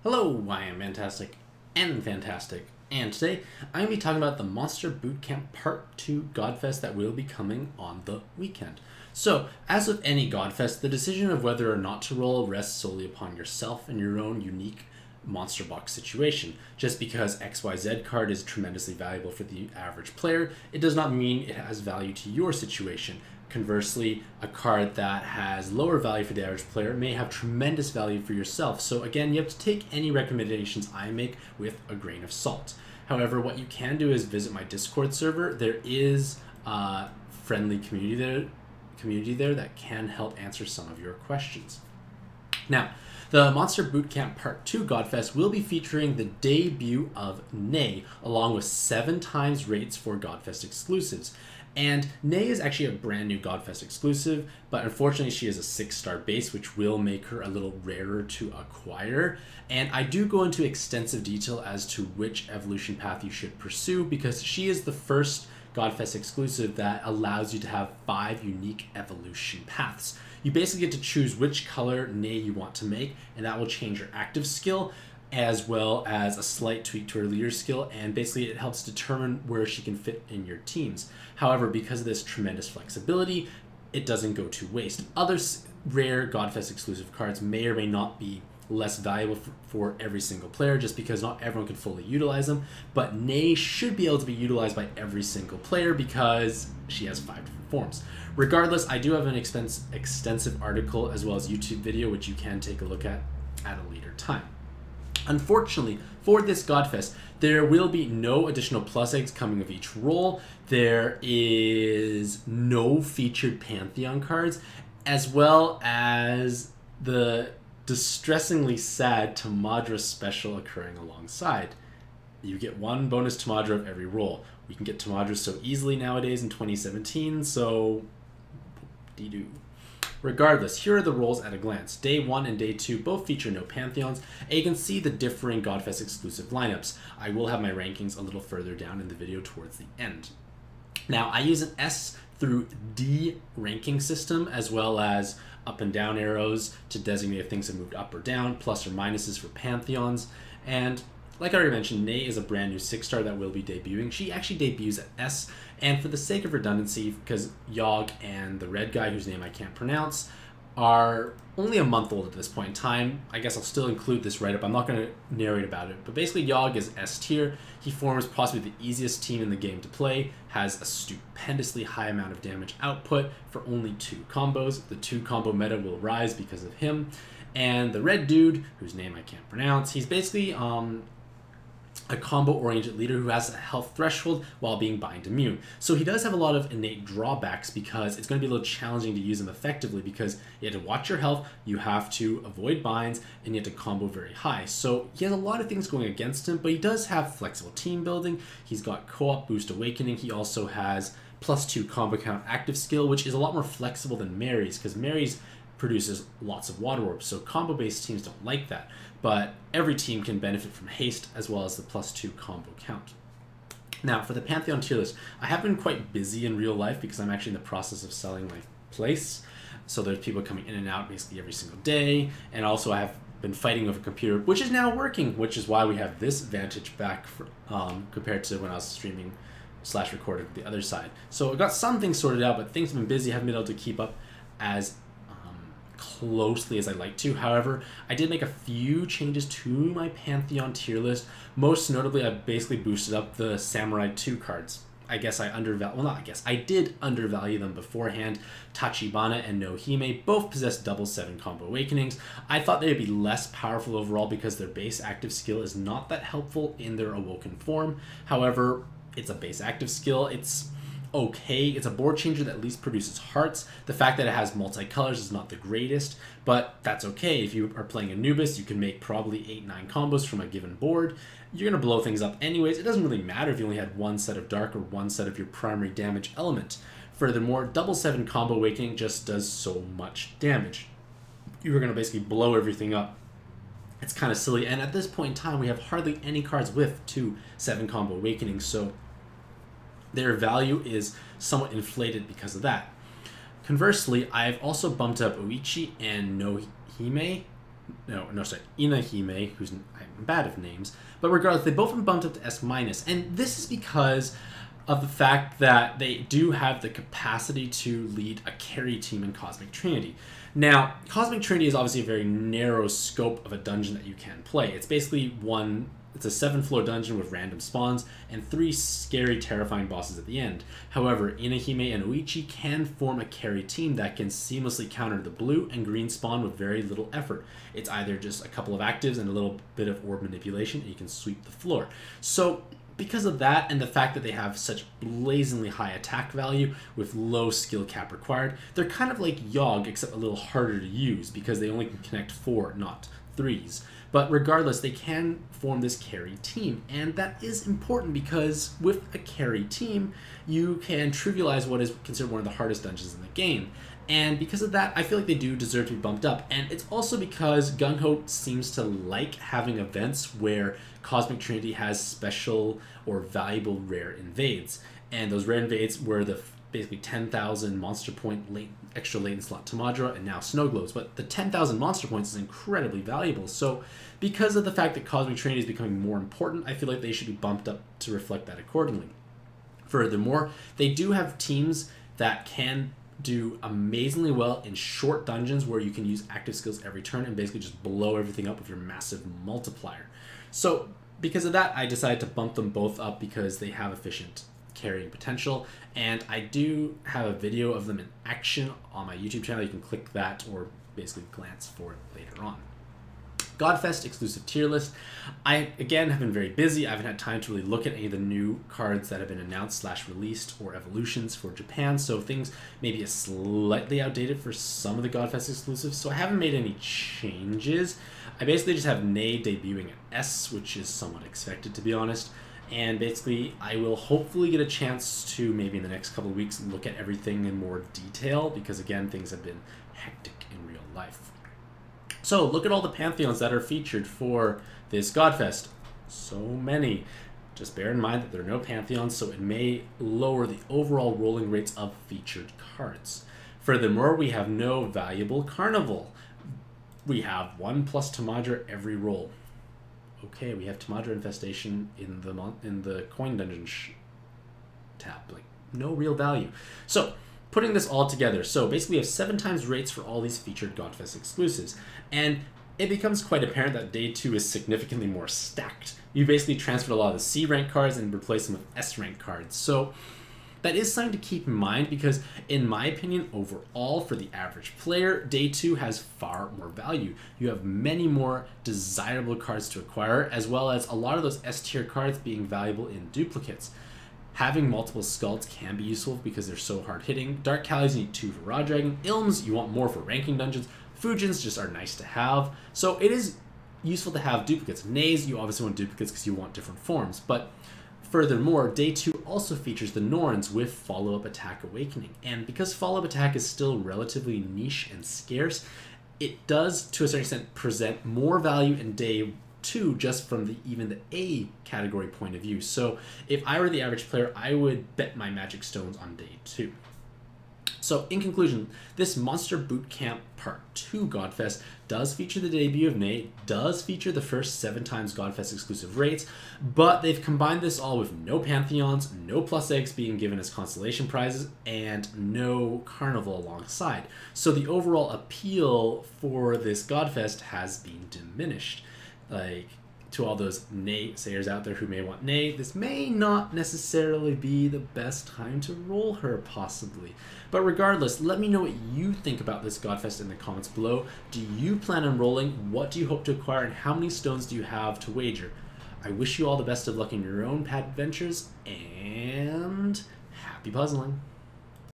Hello, I am Mantastic and Fantastic, and today I'm going to be talking about the Monster Bootcamp Part 2 Godfest that will be coming on the weekend. So, as with any Godfest, the decision of whether or not to roll rests solely upon yourself and your own unique monster box situation. Just because XYZ card is tremendously valuable for the average player, it does not mean it has value to your situation. Conversely, a card that has lower value for the average player may have tremendous value for yourself. So again, you have to take any recommendations I make with a grain of salt. However, what you can do is visit my Discord server. There is a friendly community there that can help answer some of your questions. Now, the Monster Bootcamp Part 2 Godfest will be featuring the debut of Nay, along with 7 times rates for Godfest exclusives. And Nay is actually a brand new Godfest exclusive, but unfortunately she is a 6-star base, which will make her a little rarer to acquire. And I do go into extensive detail as to which evolution path you should pursue, because she is the first Godfest exclusive that allows you to have 5 unique evolution paths. You basically get to choose which color Nay you want to make, and that will change your active skill, as well as a slight tweak to her leader skill, and basically it helps determine where she can fit in your teams. However, because of this tremendous flexibility, it doesn't go to waste. Other rare Godfest exclusive cards may or may not be less valuable for every single player, just because not everyone can fully utilize them, but Nay should be able to be utilized by every single player because she has 5 different forms. Regardless, I do have an extensive article as well as YouTube video, which you can take a look at a later time. Unfortunately, for this Godfest, there will be no additional plus eggs coming with each roll. There is no featured Pantheon cards, as well as the distressingly sad Tamadra special occurring alongside. You get 1 bonus Tamadra of every roll. We can get Tamadra so easily nowadays in 2017, so dee-doo. Regardless, here are the rolls at a glance. Day 1 and Day 2 both feature no Pantheons, and you can see the differing Godfest exclusive lineups. I will have my rankings a little further down in the video towards the end. Now, I use an S through D ranking system, as well as up and down arrows to designate if things have moved up or down, plus or minuses for Pantheons, and like I already mentioned, Nay is a brand new 6-star that will be debuting. She actually debuts at S, and for the sake of redundancy, because Yogg and the red guy, whose name I can't pronounce, are only a month old at this point in time, I guess I'll still include this write-up. I'm not going to narrate about it, but basically Yogg is S tier. He forms possibly the easiest team in the game to play, has a stupendously high amount of damage output for only 2 combos. The 2 combo meta will rise because of him. And the red dude, whose name I can't pronounce, he's basically a combo-oriented leader who has a health threshold while being bind immune. So he does have a lot of innate drawbacks because it's going to be a little challenging to use him effectively, because you have to watch your health, you have to avoid binds, and you have to combo very high. So he has a lot of things going against him, but he does have flexible team building. He's got co-op boost awakening. He also has +2 combo count active skill, which is a lot more flexible than Mary's, because Mary's produces lots of water orbs, so combo-based teams don't like that. But every team can benefit from haste as well as the +2 combo count. Now, for the Pantheon tier list, I have been quite busy in real life because I'm actually in the process of selling my place. So there's people coming in and out basically every single day, and also I have been fighting with a computer, which is now working, which is why we have this vantage back for, compared to when I was streaming / recording the other side. So I got some things sorted out, but things have been busy. I haven't been able to keep up as closely as I'd like to. However, I did make a few changes to my Pantheon tier list. Most notably, I basically boosted up the Samurai 2 cards. I guess I did undervalue them beforehand. Tachibana and Nohime both possess double 7 combo awakenings. I thought they'd be less powerful overall because their base active skill is not that helpful in their awoken form. However, it's a base active skill. It's okay. It's a board changer that at least produces hearts. The fact that it has multicolors is not the greatest, but that's okay. If you are playing Anubis, you can make probably 8-9 combos from a given board. You're going to blow things up anyways. It doesn't really matter if you only had 1 set of dark or 1 set of your primary damage element. Furthermore, double 7 combo awakening just does so much damage. You're going to basically blow everything up. It's kind of silly, and at this point in time, we have hardly any cards with 2 7 combo awakenings, so their value is somewhat inflated because of that. Conversely, I've also bumped up Oichi and Nohime sorry, Inahime, who's I'm bad at names, but regardless, they both been bumped up to S-, and this is because of the fact that they do have the capacity to lead a carry team in Cosmic Trinity. Now, Cosmic Trinity is obviously a very narrow scope of a dungeon that you can play. It's basically it's a 7-floor dungeon with random spawns and 3 scary, terrifying bosses at the end. However, Inahime and Oichi can form a carry team that can seamlessly counter the blue and green spawn with very little effort. It's either just a couple of actives and a little bit of orb manipulation, and you can sweep the floor. So, because of that and the fact that they have such blazingly high attack value with low skill cap required, they're kind of like Yogg, except a little harder to use because they only can connect 4, not 3s. But regardless, they can form this carry team, and that is important because with a carry team, you can trivialize what is considered one of the hardest dungeons in the game. And because of that, I feel like they do deserve to be bumped up. And it's also because Gung-Ho seems to like having events where Cosmic Trinity has special or valuable rare invades. And those rare invades were the basically 10,000 monster point extra latent slot Tamadra and now Snow Globes. But the 10,000 monster points is incredibly valuable. So because of the fact that Cosmic Trinity is becoming more important, I feel like they should be bumped up to reflect that accordingly. Furthermore, they do have teams that can do amazingly well in short dungeons where you can use active skills every turn and basically just blow everything up with your massive multiplier. So because of that, I decided to bump them both up because they have efficient carrying potential, and I do have a video of them in action on my YouTube channel. You can click that or basically glance for it later on. Godfest exclusive tier list. I, again, have been very busy. I haven't had time to really look at any of the new cards that have been announced / released or evolutions for Japan, so things may be slightly outdated for some of the Godfest exclusives, so I haven't made any changes. I basically just have Ney debuting at S, which is somewhat expected, to be honest, and basically I will hopefully get a chance to maybe in the next couple of weeks look at everything in more detail, because again, things have been hectic in real life. So look at all the Pantheons that are featured for this Godfest. So many. Just bear in mind that there are no Pantheons, so it may lower the overall rolling rates of featured cards. Furthermore, we have no valuable Carnival. We have 1+ Tamadra every roll. Okay, we have Tamadra Infestation in the Coin Dungeon tab. Like, no real value. So, putting this all together, so basically we have 7 times rates for all these featured Godfest exclusives, and it becomes quite apparent that Day 2 is significantly more stacked. You basically transferred a lot of the C rank cards and replaced them with S rank cards, so that is something to keep in mind because, in my opinion, overall for the average player, Day 2 has far more value. You have many more desirable cards to acquire, as well as a lot of those S tier cards being valuable in duplicates. Having multiple skulls can be useful because they're so hard hitting. Dark Callies you need 2 for Raw Dragon. Ilms you want more for ranking dungeons. Fujins just are nice to have. So it is useful to have duplicates. Neys you obviously want duplicates because you want different forms. But furthermore, Day 2 also features the Norns with Follow-Up Attack Awakening. And because Follow-Up Attack is still relatively niche and scarce, it does to a certain extent present more value in Day 2 just from even the A category point of view. So if I were the average player, I would bet my magic stones on Day 2. So in conclusion, this Monster Bootcamp Part 2 Godfest does feature the debut of Ney, does feature the first 7 times Godfest exclusive rates, but they've combined this all with no Pantheons, no plus eggs being given as consolation prizes, and no Carnival alongside. So the overall appeal for this Godfest has been diminished. Like, to all those naysayers out there who may want Ney, this may not necessarily be the best time to roll her, possibly. But regardless, let me know what you think about this Godfest in the comments below. Do you plan on rolling? What do you hope to acquire? And how many stones do you have to wager? I wish you all the best of luck in your own pad adventures, and happy puzzling!